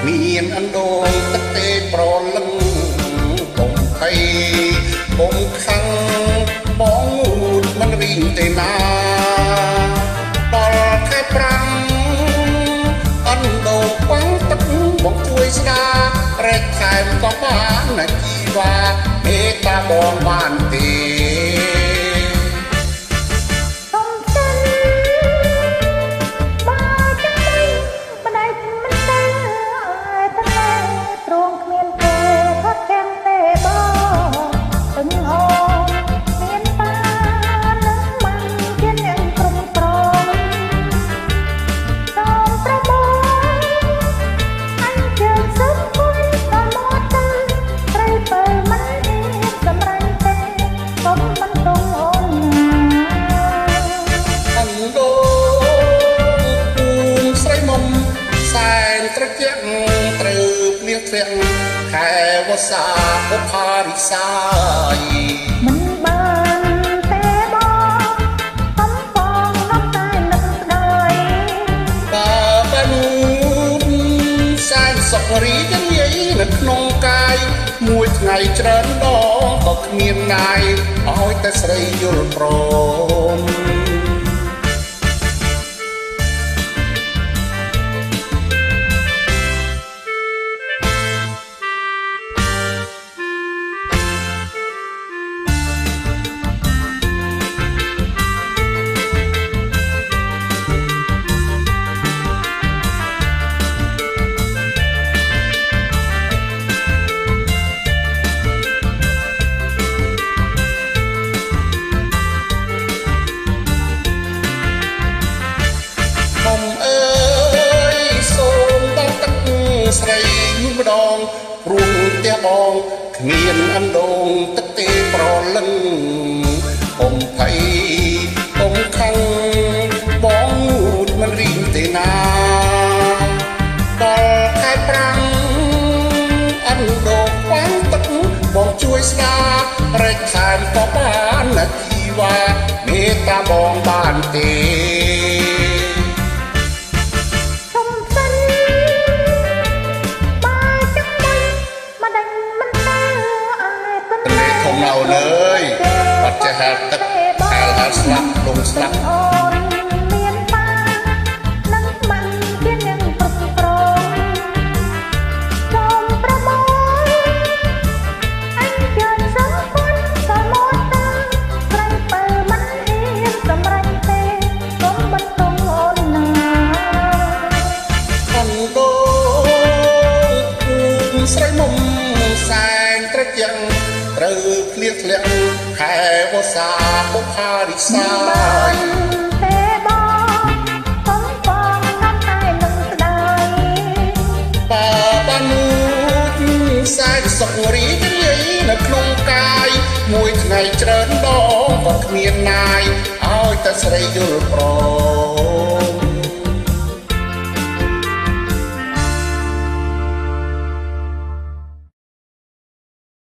មានអណ្ដូងទឹកទេប្រលឹងកុំភ័យកុំខឹងបងងូតមិនរីងទេណាដល់ខែ5អណ្ដូងខ្វាំងទឹកបងជួយស្ដារែកខែមក៏បានណាជីវ៉ាមេតាបងបានទេត្រូវភ្លៀងធ្លាក់ខែវស្សាបុផារិសាយមិនបានទេបងកំពងនំតែនឹកស្ដាយបើបានសែនសុខរីករាយនៅក្នុងកាយមួយថ្ងៃច្រើនដងក៏គ្មានណាយឲ្យតែស្រីយល់ព្រមស្រីម្ដងព្រោះផ្ទះបងគ្មានអណ្ដូងទឹកទេប្រលឹងកុំភ័យកុំខឹងបងងូតមិនរីងទេណាដល់ខែ5អណ្ដូងខ្វាំងទឹកបងជួយស្ដារែកខែមក៏បានណាជីវ៉ាមេតាបងបានទេនៅលើយអត់ចេះហៅទឹកហៅស្លាប់លងស្លាប់មានបានឹងមិនជានឹងប្រឹកប្រងសូមប្រមូលអញជឿនសឹងគុណក៏មកទៅស្រីបើមិនហ៊ានសម្រេចទេសូមបន្ទងអូនណាអណ្ដូងស្រីមុំសែងត្រជាក់ត្រូវភ្លៀងធ្លាក់ខែវស្សាបុផារិសាយទេបងកំពងនំតែនឹងស្ដាយបើបានសែងសុខរីករាយនៅក្នុងកាយមួយថ្ងៃច្រើនដងក៏គ្មានណាយឲ្យតែស្រីយល់ព្រម